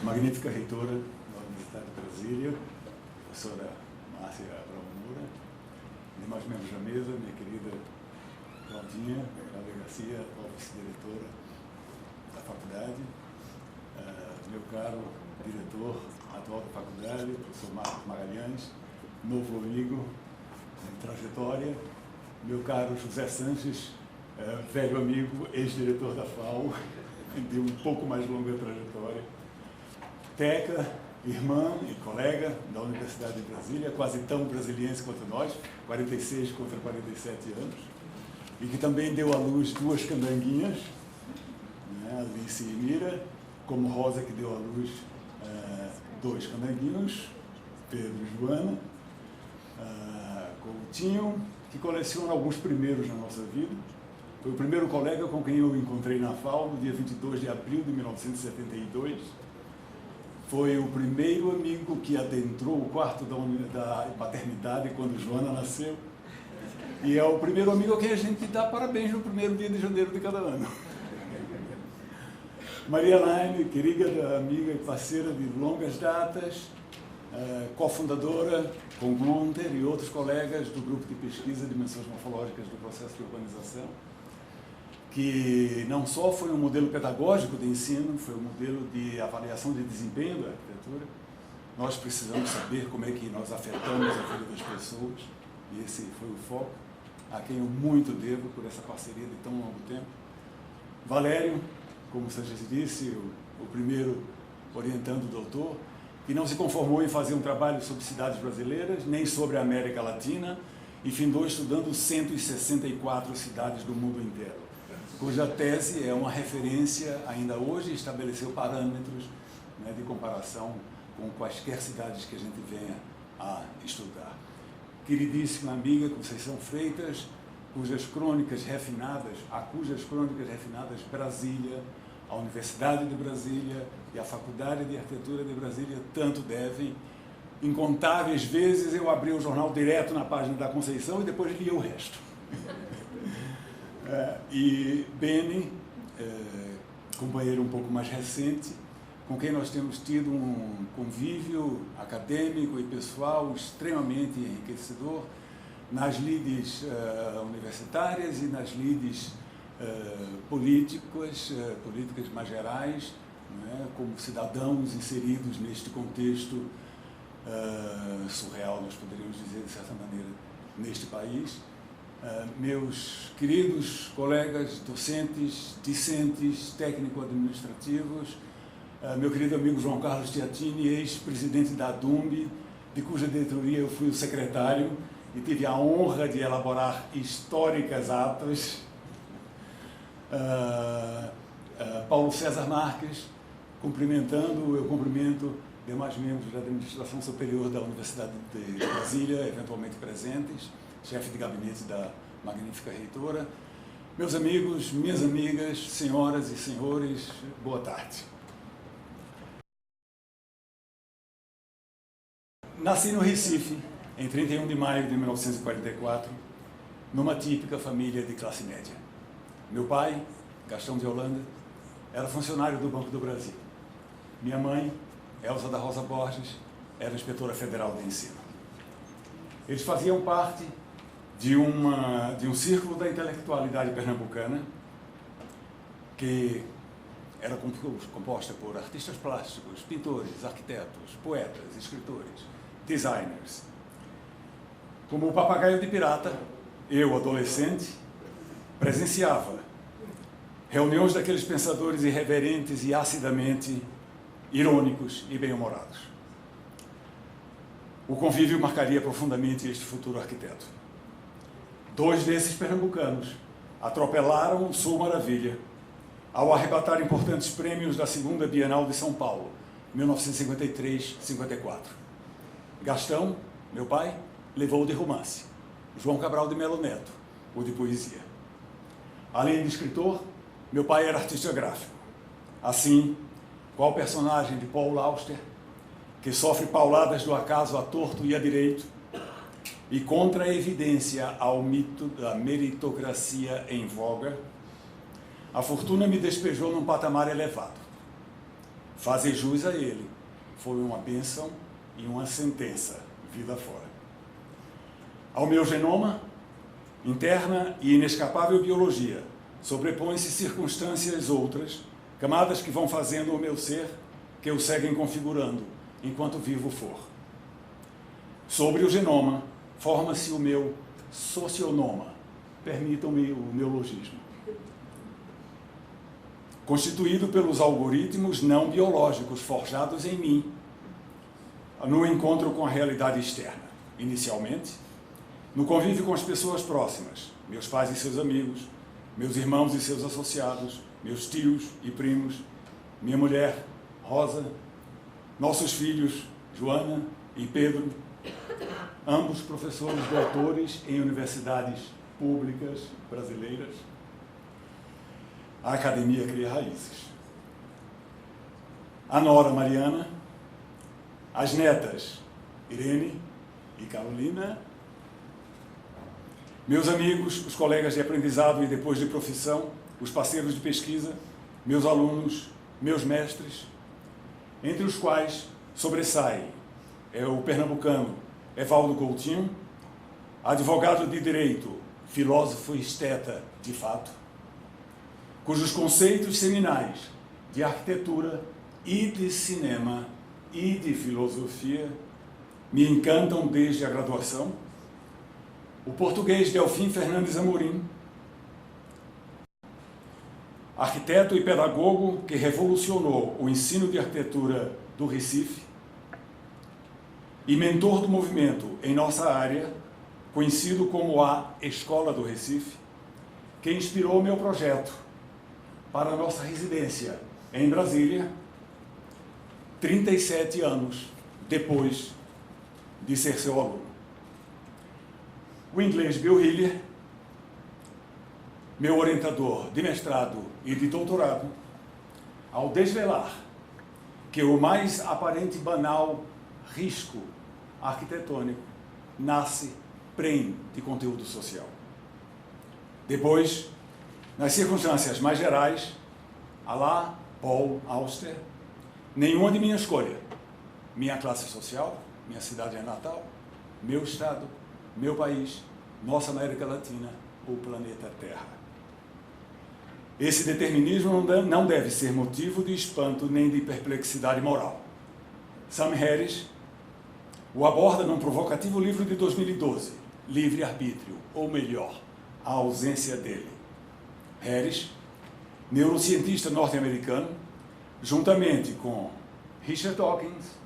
magnífica reitora da Universidade de Brasília, professora Márcia Bramura, demais membros da mesa, minha querida Claudinha, Cláudia Garcia, atual vice-diretora da faculdade, meu caro diretor atual da faculdade, professor Marcos Magalhães, novo amigo em trajetória, meu caro José Sanches, velho amigo, ex-diretor da FAO, de um pouco mais longa trajetória, Teca, irmã e colega da Universidade de Brasília, quase tão brasiliense quanto nós, 46 contra 47 anos, e que também deu à luz duas candanguinhas, né, Alice e Mira, como Rosa, que deu à luz dois candanguinhos, Pedro e Joana, Coutinho, que coleciona alguns primeiros na nossa vida. Foi o primeiro colega com quem eu encontrei na FAO no dia 22 de abril de 1972. Foi o primeiro amigo que adentrou o quarto da paternidade quando Joana nasceu. E é o primeiro amigo a quem a gente dá parabéns no primeiro dia de janeiro de cada ano. Maria Laine, querida amiga e parceira de longas datas, cofundadora com Gunther e outros colegas do grupo de pesquisa de dimensões morfológicas do processo de urbanização, que não só foi um modelo pedagógico de ensino, foi um modelo de avaliação de desempenho da arquitetura. Nós precisamos saber como é que nós afetamos a vida das pessoas, e esse foi o foco, a quem eu muito devo por essa parceria de tão longo tempo. Valério, como você já disse, o primeiro orientando o doutor, que não se conformou em fazer um trabalho sobre cidades brasileiras, nem sobre a América Latina, e findou estudando 164 cidades do mundo inteiro, cuja tese é uma referência ainda hoje e estabeleceu parâmetros, né, de comparação com quaisquer cidades que a gente venha a estudar. Queridíssima amiga Conceição Freitas, cujas crônicas refinadas Brasília, a Universidade de Brasília e a Faculdade de Arquitetura de Brasília tanto devem. Incontáveis vezes eu abri o jornal direto na página da Conceição e depois lia o resto. E Beni, companheiro um pouco mais recente, com quem nós temos tido um convívio acadêmico e pessoal extremamente enriquecedor nas lides universitárias e nas lides políticas mais gerais, né, como cidadãos inseridos neste contexto surreal, nós poderíamos dizer, de certa maneira, neste país. Meus queridos colegas docentes, discentes, técnico-administrativos, meu querido amigo João Carlos Tiatini, ex-presidente da DUMB, de cuja diretoria eu fui o secretário e tive a honra de elaborar históricas atas. Paulo César Marques, eu cumprimento demais membros da administração superior da Universidade de Brasília, eventualmente presentes, chefe de gabinete da magnífica reitora, meus amigos, minhas amigas, senhoras e senhores, boa tarde. Nasci no Recife, em 31 de maio de 1944, numa típica família de classe média. Meu pai, Gastão de Holanda, era funcionário do Banco do Brasil. Minha mãe, Elza da Rosa Borges, era inspetora federal de ensino. Eles faziam parte de um círculo da intelectualidade pernambucana que era composta por artistas plásticos, pintores, arquitetos, poetas, escritores, designers. Como o papagaio de pirata, eu, adolescente, presenciava reuniões daqueles pensadores irreverentes e acidamente irônicos e bem-humorados. O convívio marcaria profundamente este futuro arquiteto. Dois desses pernambucanos atropelaram o Sul Maravilha ao arrebatar importantes prêmios da Segunda Bienal de São Paulo, 1953-54. Gastão, meu pai, levou o de romance. João Cabral de Melo Neto, o de poesia. Além de escritor, meu pai era artista gráfico. Assim, qual personagem de Paul Auster, que sofre pauladas do acaso à torto e à direito, e contra a evidência ao mito da meritocracia em voga, a fortuna me despejou num patamar elevado. fazer jus a ele foi uma bênção e uma sentença, vida fora. Ao meu genoma, interna e inescapável biologia, sobrepõem-se circunstâncias outras, camadas que vão fazendo o meu ser, que o seguem configurando, enquanto vivo for. Sobre o genoma, forma-se o meu socionoma, permitam-me o neologismo, constituído pelos algoritmos não biológicos forjados em mim, no encontro com a realidade externa. Inicialmente, no convívio com as pessoas próximas, meus pais e seus amigos, meus irmãos e seus associados, meus tios e primos, minha mulher, Rosa, nossos filhos, Joana e Pedro, ambos professores doutores em universidades públicas brasileiras. A academia cria raízes. A nora Mariana, as netas Irene e Carolina, meus amigos, os colegas de aprendizado e depois de profissão, os parceiros de pesquisa, meus alunos, meus mestres, entre os quais sobressai o pernambucano Evaldo Coutinho, advogado de direito, filósofo e esteta de fato, cujos conceitos seminais de arquitetura e de cinema e de filosofia me encantam desde a graduação, o português Delfim Fernandes Amorim, arquiteto e pedagogo que revolucionou o ensino de arquitetura do Recife e mentor do movimento em nossa área, conhecido como a Escola do Recife, que inspirou meu projeto para a nossa residência em Brasília, 37 anos depois de ser seu aluno. O inglês Bill Hiller, meu orientador de mestrado e de doutorado, ao desvelar que o mais aparente e banal risco arquitetônico nasce prenhe de conteúdo social. Depois, nas circunstâncias mais gerais, à la Paul Auster, nenhuma de minha escolha, minha classe social, minha cidade natal, meu estado, meu país, nossa América Latina, o planeta Terra. Esse determinismo não deve ser motivo de espanto nem de perplexidade moral. Sam Harris o aborda num provocativo livro de 2012, Livre-Arbítrio, ou melhor, a ausência dele. Harris, neurocientista norte-americano, juntamente com Richard Dawkins,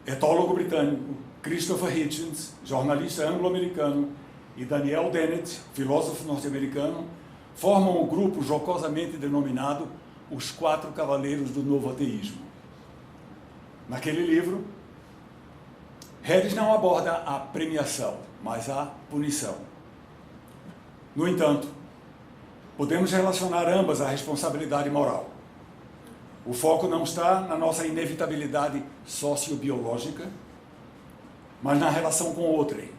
etólogo britânico, Christopher Hitchens, jornalista anglo-americano, e Daniel Dennett, filósofo norte-americano, formam o grupo jocosamente denominado Os Quatro Cavaleiros do Novo Ateísmo. Naquele livro, Harris não aborda a premiação, mas a punição. No entanto, podemos relacionar ambas à responsabilidade moral. O foco não está na nossa inevitabilidade sociobiológica, mas na relação com outrem.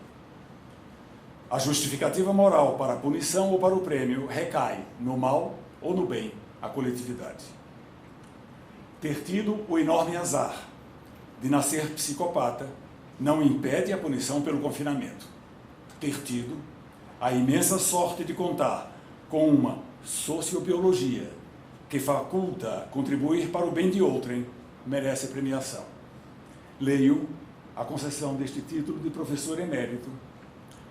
A justificativa moral para a punição ou para o prêmio recai no mal ou no bem, a coletividade. Ter tido o enorme azar de nascer psicopata não impede a punição pelo confinamento. Ter tido a imensa sorte de contar com uma sociobiologia que faculta contribuir para o bem de outrem merece premiação. Leio a concessão deste título de professor emérito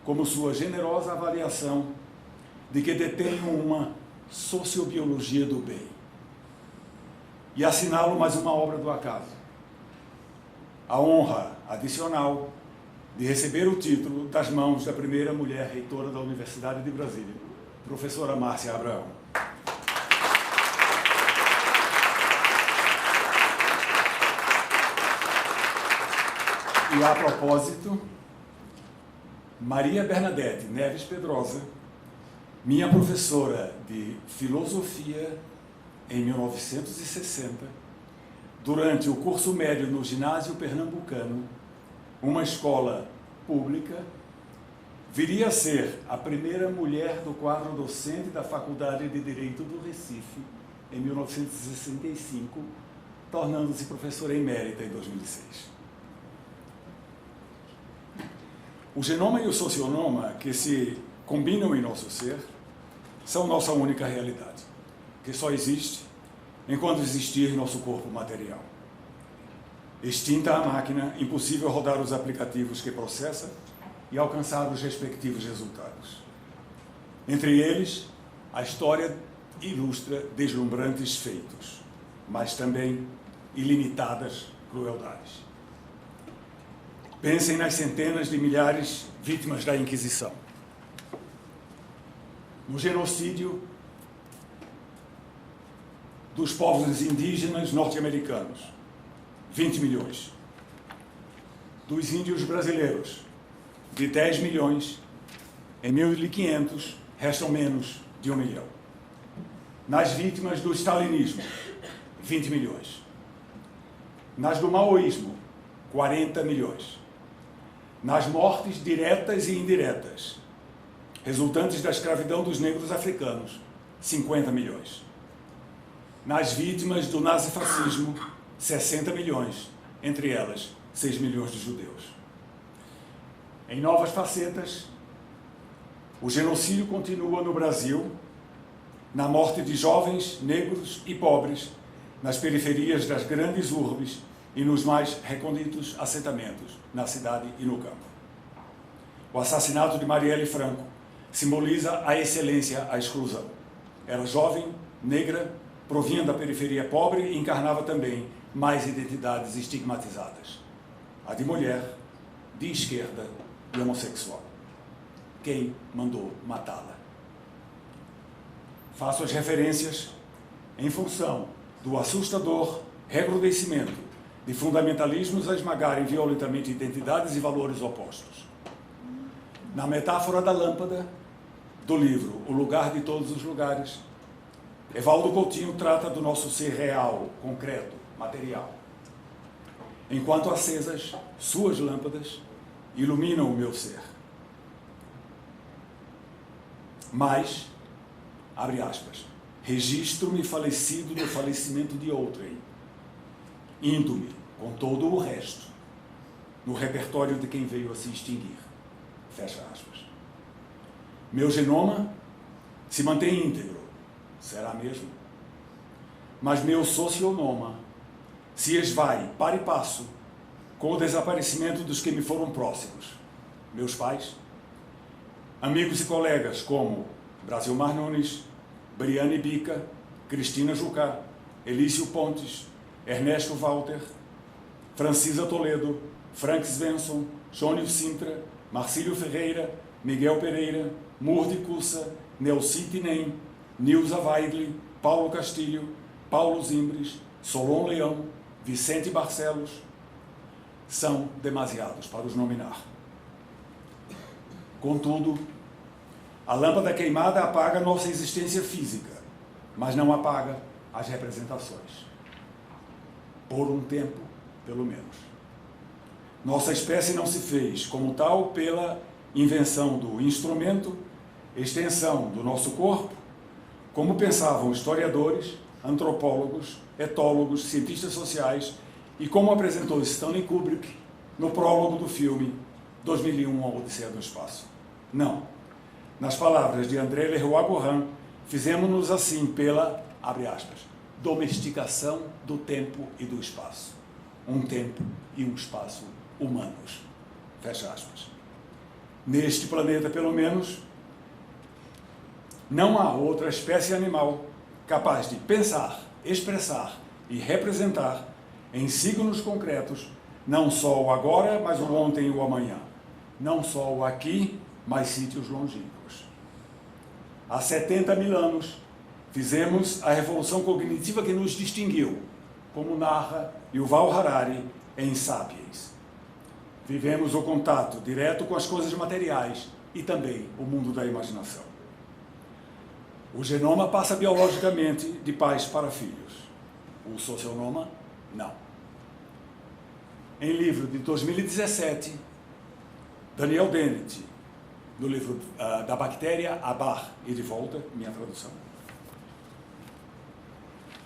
como sua generosa avaliação de que detenho uma sociobiologia do bem. E assinalo mais uma obra do acaso. A honra adicional de receber o título das mãos da primeira mulher reitora da Universidade de Brasília, professora Márcia Abraão. E a propósito, Maria Bernadette Neves Pedrosa, minha professora de filosofia em 1960, durante o curso médio no ginásio pernambucano, uma escola pública, viria a ser a primeira mulher do quadro docente da Faculdade de Direito do Recife em 1965, tornando-se professora emérita em 2006. O genoma e o socionoma, que se combinam em nosso ser, são nossa única realidade, que só existe enquanto existir nosso corpo material. Extinta a máquina, impossível rodar os aplicativos que processa e alcançar os respectivos resultados. Entre eles, a história ilustra deslumbrantes feitos, mas também ilimitadas crueldades. Pensem nas centenas de milhares vítimas da Inquisição. No genocídio dos povos indígenas norte-americanos, 20 milhões. Dos índios brasileiros, de 10 milhões, em 1500, restam menos de 1 milhão. Nas vítimas do stalinismo, 20 milhões. Nas do maoísmo, 40 milhões. Nas mortes diretas e indiretas, resultantes da escravidão dos negros africanos, 50 milhões. Nas vítimas do nazifascismo, 60 milhões, entre elas, 6 milhões de judeus. Em novas facetas, o genocídio continua no Brasil, na morte de jovens, negros e pobres, nas periferias das grandes urbes e nos mais recônditos assentamentos, na cidade e no campo. O assassinato de Marielle Franco simboliza a excelência à exclusão. Era jovem, negra, provinha da periferia pobre e encarnava também mais identidades estigmatizadas. A de mulher, de esquerda e homossexual. Quem mandou matá-la? Faço as referências em função do assustador recrudescimento de fundamentalismos a esmagarem violentamente identidades e valores opostos. Na metáfora da lâmpada, do livro O Lugar de Todos os Lugares, Evaldo Coutinho trata do nosso ser real, concreto, material. Enquanto acesas, suas lâmpadas iluminam o meu ser. Mas, abre aspas, registro-me falecido no falecimento de outrem, indo-me, com todo o resto, no repertório de quem veio a se extinguir. Fecha aspas. Meu genoma se mantém íntegro, será mesmo? Mas meu socionoma se esvai, para e passo, com o desaparecimento dos que me foram próximos. Meus pais, amigos e colegas como Brasilmar Nunes, Briane Bica, Cristina Jucá, Elício Pontes, Ernesto Walter, Francisa Toledo, Frank Svensson, Jônio Sintra, Marcílio Ferreira, Miguel Pereira, Murdi Cussa, Nelci Tinem, Nilza Weigli, Paulo Castilho, Paulo Zimbres, Solon Leão, Vicente Barcelos, são demasiados para os nominar. Contudo, a lâmpada queimada apaga nossa existência física, mas não apaga as representações. Por um tempo, pelo menos. Nossa espécie não se fez, como tal, pela invenção do instrumento, extensão do nosso corpo, como pensavam historiadores, antropólogos, etólogos, cientistas sociais e como apresentou Stanley Kubrick no prólogo do filme 2001, A Odisseia do Espaço. Não. Nas palavras de André Lerroy-Gourhan, fizemos-nos assim pela, abre aspas, domesticação do tempo e do espaço. Um tempo e um espaço humanos. Fecha aspas. Neste planeta, pelo menos, não há outra espécie animal capaz de pensar, expressar e representar em signos concretos não só o agora, mas o ontem e o amanhã. Não só o aqui, mas sítios longínquos. Há 70 mil anos, fizemos a revolução cognitiva que nos distinguiu, como narra Yuval Harari em Sapiens. Vivemos o contato direto com as coisas materiais e também o mundo da imaginação. O genoma passa biologicamente de pais para filhos. O socionoma, não. Em livro de 2017, Daniel Dennett, no livro Da Bactéria à Bar e de Volta, minha tradução,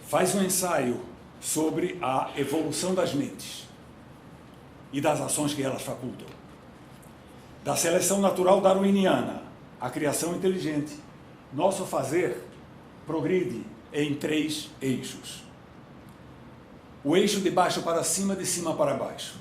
faz um ensaio sobre a evolução das mentes e das ações que elas facultam. Da seleção natural darwiniana à criação inteligente, nosso fazer progride em 3 eixos. O eixo de baixo para cima, de cima para baixo.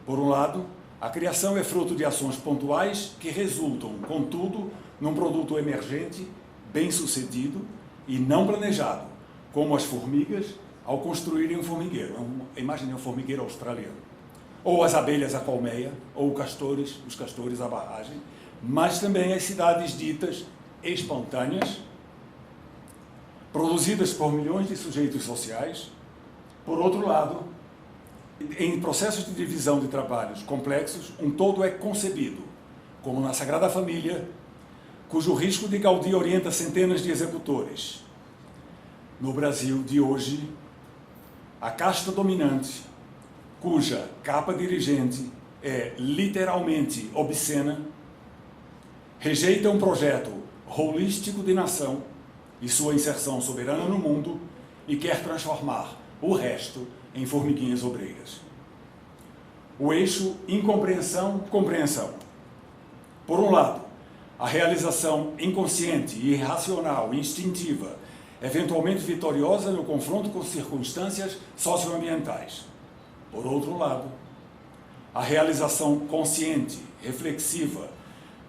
Por um lado, a criação é fruto de ações pontuais que resultam, contudo, num produto emergente, bem-sucedido e não planejado, como as formigas ao construírem um formigueiro. Imaginem um formigueiro australiano. Ou as abelhas a colmeia, ou os castores a barragem, mas também as cidades ditas espontâneas, produzidas por milhões de sujeitos sociais. Por outro lado, em processos de divisão de trabalhos complexos, um todo é concebido, como na Sagrada Família, cujo risco de Gaudí orienta centenas de executores. No Brasil de hoje, a casta dominante, cuja capa dirigente é literalmente obscena, rejeita um projeto holístico de nação e sua inserção soberana no mundo e quer transformar o resto em formiguinhas obreiras. O eixo incompreensão-compreensão. Por um lado, a realização inconsciente, irracional, instintiva, eventualmente vitoriosa no confronto com circunstâncias socioambientais. Por outro lado, a realização consciente, reflexiva,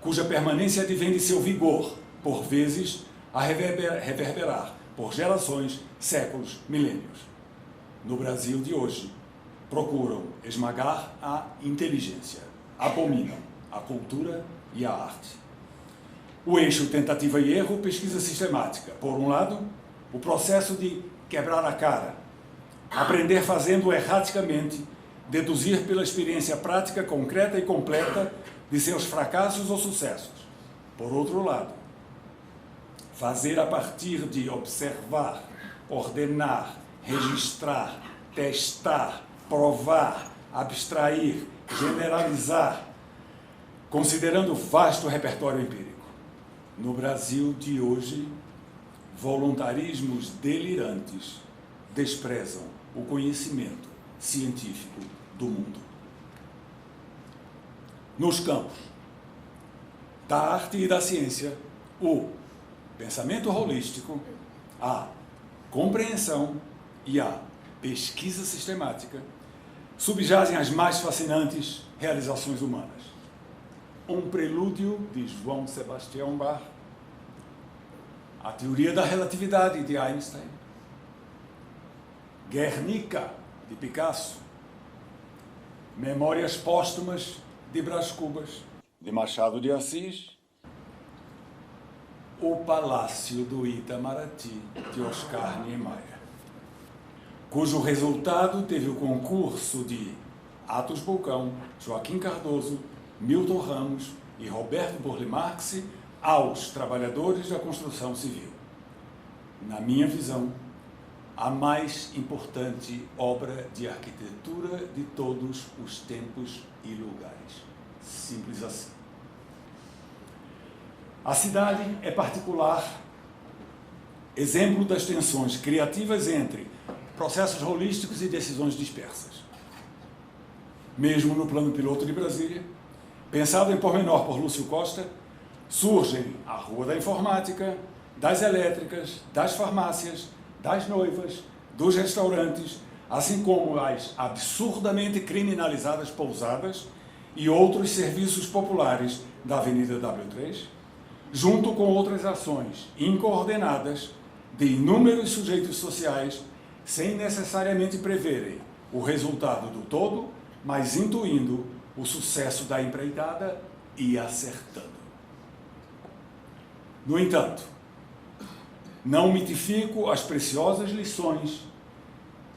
cuja permanência advém de seu vigor, por vezes, a reverberar por gerações, séculos, milênios. No Brasil de hoje, procuram esmagar a inteligência, abominam a cultura e a arte. O eixo tentativa e erro, pesquisa sistemática. Por um lado, o processo de quebrar a cara, aprender fazendo erraticamente, deduzir pela experiência prática, concreta e completa de seus fracassos ou sucessos. Por outro lado, fazer a partir de observar, ordenar, registrar, testar, provar, abstrair, generalizar, considerando o vasto repertório empírico. No Brasil de hoje, voluntarismos delirantes desprezam o conhecimento científico do mundo. Nos campos da arte e da ciência, o pensamento holístico, a compreensão e a pesquisa sistemática subjazem as mais fascinantes realizações humanas. Um prelúdio de João Sebastião Bach, a teoria da relatividade de Einstein, Guernica de Picasso, Memórias Póstumas de Brás Cubas, de Machado de Assis, O Palácio do Itamaraty, de Oscar Niemeyer, cujo resultado teve o concurso de Atos Bulcão, Joaquim Cardoso, Milton Ramos e Roberto Burle Marx aos trabalhadores da construção civil. Na minha visão, a mais importante obra de arquitetura de todos os tempos e lugares. Simples assim. A cidade é particular, exemplo das tensões criativas entre processos holísticos e decisões dispersas. Mesmo no plano piloto de Brasília, pensado em pormenor por Lúcio Costa, surgem a Rua da Informática, das elétricas, das farmácias, das noivas, dos restaurantes, assim como as absurdamente criminalizadas pousadas e outros serviços populares da Avenida W3, junto com outras ações incoordenadas de inúmeros sujeitos sociais, sem necessariamente preverem o resultado do todo, mas intuindo o sucesso da empreitada e acertando. No entanto, não mitifico as preciosas lições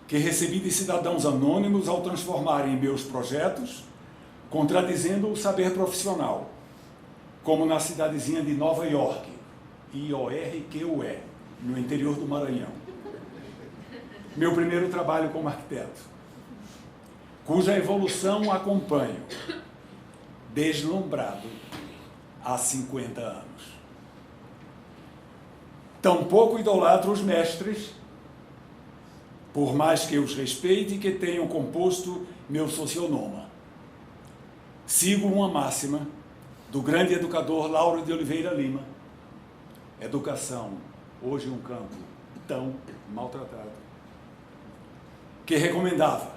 que recebi de cidadãos anônimos ao transformarem meus projetos, contradizendo o saber profissional, como na cidadezinha de Nova York, IORQUE, no interior do Maranhão. Meu primeiro trabalho como arquiteto, cuja evolução acompanho, deslumbrado, há 50 anos. Tampouco idolatro os mestres por mais que eu os respeite e que tenham composto meu socionoma. Sigo uma máxima do grande educador Lauro de Oliveira Lima: educação, hoje um campo tão maltratado, que recomendava,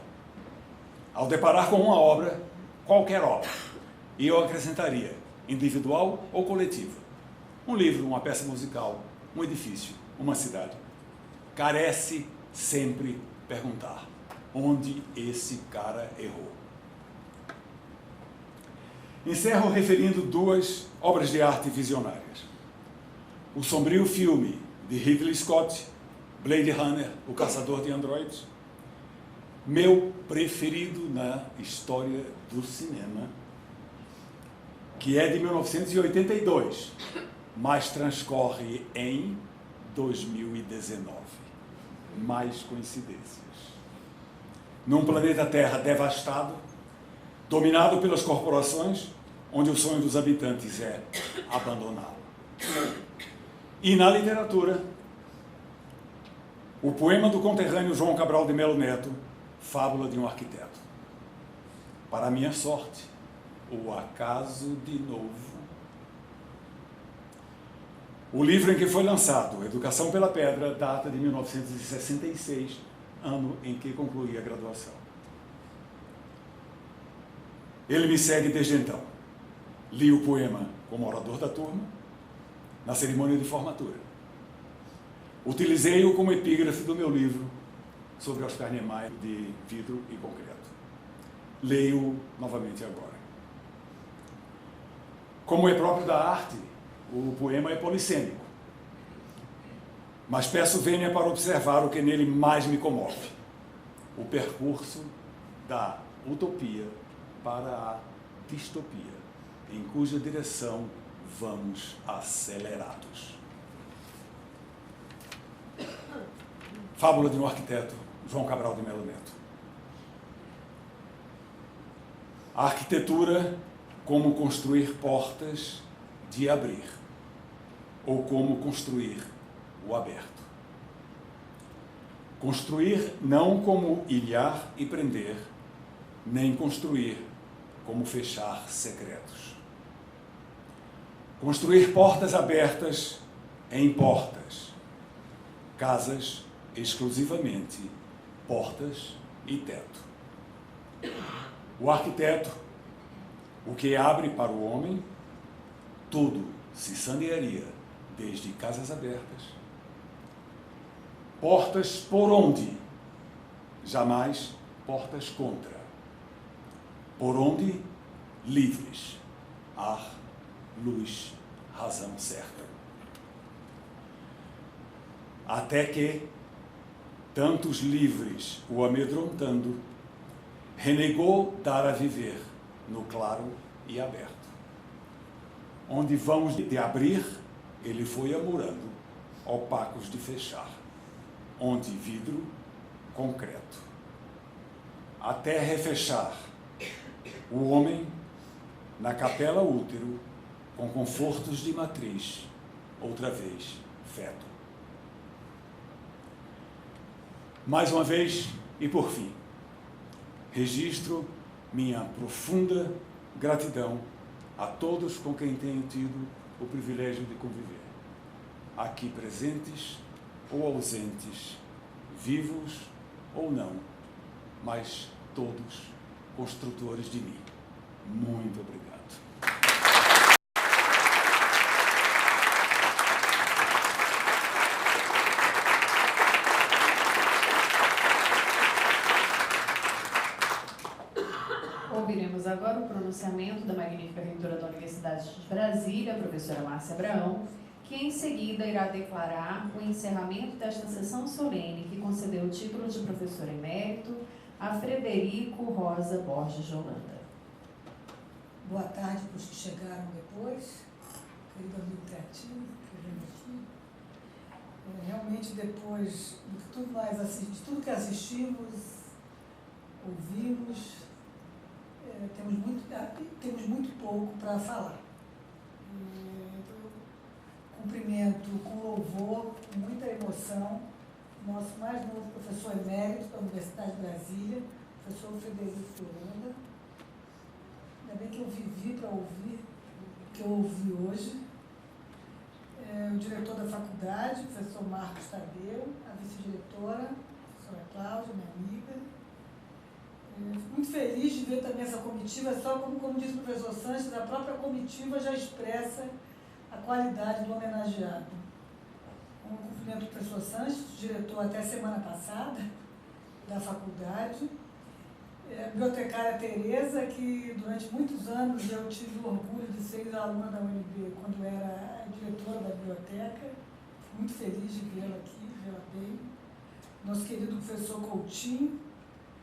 ao deparar com uma obra, qualquer obra, e eu acrescentaria, individual ou coletiva, um livro, uma peça musical, um edifício, uma cidade, carece sempre perguntar: onde esse cara errou? Encerro referindo duas obras de arte visionárias. O sombrio filme de Ridley Scott, Blade Runner, O Caçador de Androides, meu preferido na história do cinema, que é de 1982, mas transcorre em 2019. Mais coincidências. Num planeta Terra devastado, dominado pelas corporações, onde o sonho dos habitantes é abandoná-lo. E na literatura, o poema do conterrâneo João Cabral de Melo Neto, Fábula de um Arquiteto. Para minha sorte, o acaso de novo. O livro em que foi lançado, Educação pela Pedra, data de 1966, ano em que concluí a graduação. Ele me segue desde então. Li o poema como orador da turma, na cerimônia de formatura. Utilizei-o como epígrafe do meu livro sobre Oscar Niemeyer, de Vidro e Concreto. Leio-o novamente agora. Como é próprio da arte, o poema é polissêmico. Mas peço vênia para observar o que nele mais me comove: o percurso da utopia para a distopia, em cuja direção vamos acelerados. Fábula de um Arquiteto, João Cabral de Melo Neto. A arquitetura como construir portas de abrir, ou como construir o aberto. Construir não como ilhar e prender, nem construir como fechar secretos. Construir portas abertas em portas, casas exclusivamente portas e teto. O arquiteto, o que abre para o homem, tudo se sanearia, desde casas abertas. Portas por onde, jamais portas contra. Por onde, livres, ar, luz, razão certa. Até que, tantos livres o amedrontando, renegou dar a viver no claro e aberto. Onde vãos de abrir, ele foi amurando, opacos de fechar. Onde vidro, concreto. Até refechar o homem na capela útero, com confortos de matriz, outra vez feto. Mais uma vez, e por fim, registro minha profunda gratidão a todos com quem tenho tido o privilégio de conviver, aqui presentes ou ausentes, vivos ou não, mas todos construtores de mim. Muito obrigado. Ouviremos agora o pronunciamento da magnífica reitora da Universidade de Brasília, a professora Márcia Abraão, que em seguida irá declarar o encerramento desta sessão solene que concedeu o título de professor emérito a Frederico Rosa Borges de Holanda. Boa tarde para os que chegaram depois, querido amigo Tetinho, realmente depois de tudo que assistimos, ouvimos, temos muito pouco para falar. Então, cumprimento com louvor, com muita emoção, nosso mais novo professor emérito da Universidade de Brasília, professor Frederico Holanda. Ainda bem que eu vivi para ouvir o que eu ouvi hoje. O diretor da faculdade, professor Marcos Tadeu, a vice-diretora, professora Cláudia, minha amiga. Muito feliz de ver também essa comitiva, só como disse o professor Sanches, a própria comitiva já expressa a qualidade do homenageado. Um cumprimento do professor Sanches, diretor até semana passada da faculdade. A bibliotecária Tereza, que durante muitos anos eu tive o orgulho de ser aluna da UNB quando era diretora da biblioteca. Muito feliz de vê-la aqui, vê-la bem. Nosso querido professor Coutinho,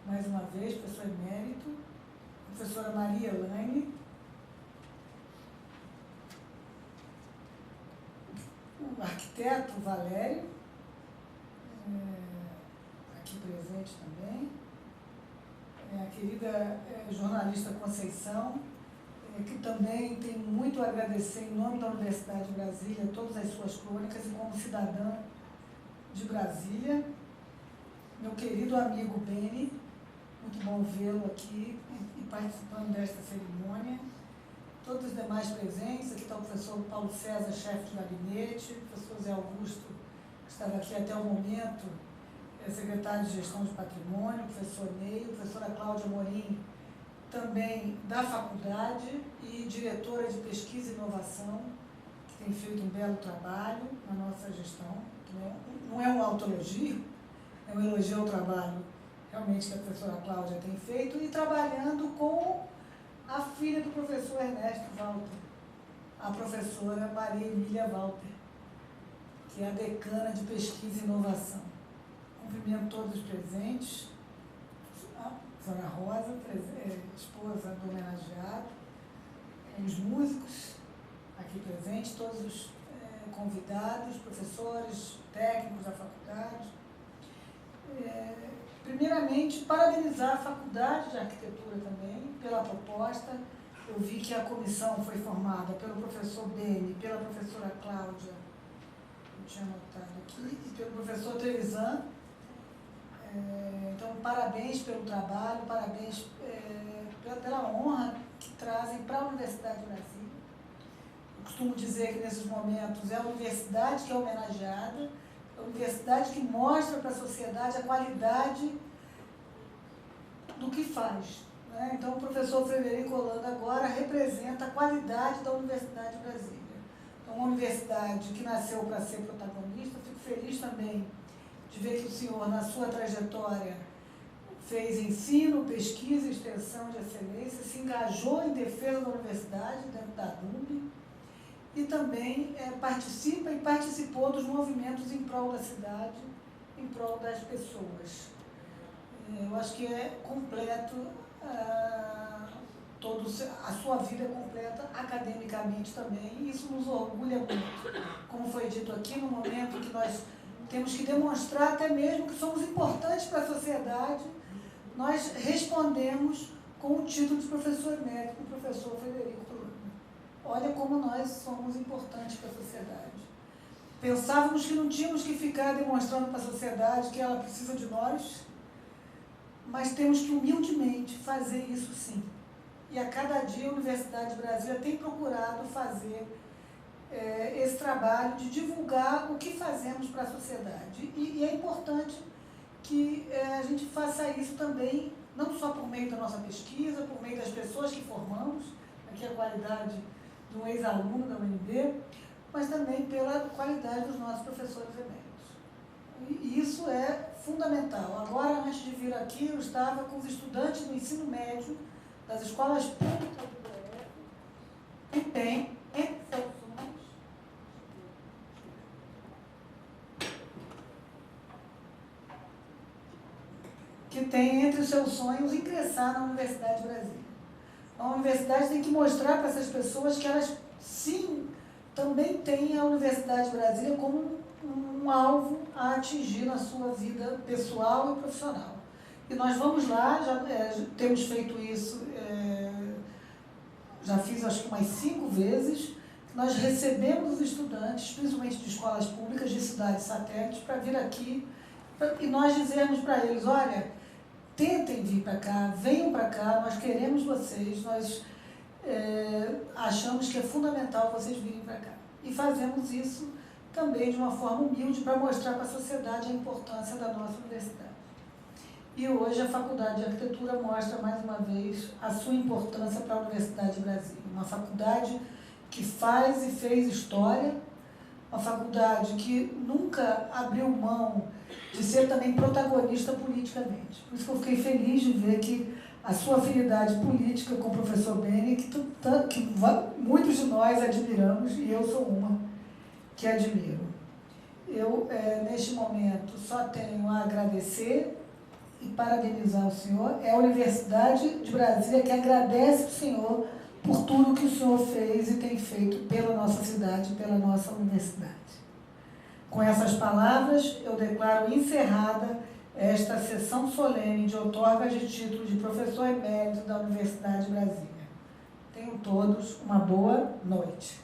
mais uma vez, professor emérito. A professora Maria Elaine. O arquiteto Valério, aqui presente também. A querida jornalista Conceição, que também tem muito a agradecer em nome da Universidade de Brasília, todas as suas crônicas e como cidadã de Brasília. Meu querido amigo Beni, muito bom vê-lo aqui e participando desta cerimônia. Todos os demais presentes, aqui está o professor Paulo César, chefe de gabinete, o professor Zé Augusto, que estava aqui até o momento, secretário de Gestão de Patrimônio, o professor Ney, a professora Cláudia Morim, também da faculdade e diretora de Pesquisa e Inovação, que tem feito um belo trabalho na nossa gestão. Não é um autoelogio, é um elogio ao trabalho realmente que a professora Cláudia tem feito e trabalhando com a filha do professor Ernesto Walter, a professora Maria Emília Walter, que é a decana de Pesquisa e Inovação. Cumprimento todos os presentes, a professora Rosa, esposa do homenageado, os músicos aqui presentes, todos os convidados, professores, técnicos da faculdade. Primeiramente, parabenizar a Faculdade de Arquitetura também pela proposta. Eu vi que a comissão foi formada pelo professor Beni, pela professora Cláudia, eu tinha anotado aqui, e pelo professor Trevisan. Então, parabéns pelo trabalho, parabéns pela honra que trazem para a Universidade de Brasília. Eu costumo dizer que, nesses momentos, é a universidade que é homenageada, a universidade que mostra para a sociedade a qualidade do que faz. Né? Então, o professor Frederico Holanda agora representa a qualidade da Universidade de Brasília. Então, uma universidade que nasceu para ser protagonista. Fico feliz também de ver que o senhor, na sua trajetória, fez ensino, pesquisa e extensão de excelência, se engajou em defesa da universidade, dentro da DUMB, e também participa e participou dos movimentos em prol da cidade, em prol das pessoas. Eu acho que é completo, a sua vida é completa academicamente também, e isso nos orgulha muito. Como foi dito aqui, no momento que nós temos que demonstrar até mesmo que somos importantes para a sociedade, nós respondemos com o título de professor emérito, o professor Frederico Holanda. Olha como nós somos importantes para a sociedade. Pensávamos que não tínhamos que ficar demonstrando para a sociedade que ela precisa de nós, mas temos que humildemente fazer isso sim. E a cada dia a Universidade de Brasília tem procurado fazer esse trabalho de divulgar o que fazemos para a sociedade. E é importante que a gente faça isso também, não só por meio da nossa pesquisa, por meio das pessoas que formamos, aqui a qualidade de um ex-aluno da UNB, mas também pela qualidade dos nossos professores eméritos. E isso é fundamental. Agora, antes de vir aqui, eu estava com os estudantes do ensino médio das escolas públicas do DF, que tem, entre seus sonhos, ingressar na Universidade de Brasília. A universidade tem que mostrar para essas pessoas que elas, sim, também têm a Universidade de Brasília como um alvo a atingir na sua vida pessoal e profissional. E nós vamos lá, já temos feito isso, já fiz acho que umas 5 vezes, nós recebemos os estudantes, principalmente de escolas públicas, de cidades satélites, para vir aqui e nós dizermos para eles, olha, tentem vir para cá, venham para cá, nós queremos vocês, nós achamos que é fundamental vocês virem para cá. E fazemos isso também de uma forma humilde para mostrar para a sociedade a importância da nossa universidade. E hoje a Faculdade de Arquitetura mostra mais uma vez a sua importância para a Universidade de Brasília. Uma faculdade que faz e fez história, uma faculdade que nunca abriu mão de ser também protagonista politicamente. Por isso que eu fiquei feliz de ver que a sua afinidade política com o professor Beni, que muitos de nós admiramos, e eu sou uma que admiro. Eu, neste momento, só tenho a agradecer e parabenizar o senhor. É a Universidade de Brasília que agradece o senhor por tudo que o senhor fez e tem feito pela nossa cidade, pela nossa universidade. Com essas palavras, eu declaro encerrada esta sessão solene de outorga de título de professor emérito da Universidade de Brasília. Tenham todos uma boa noite.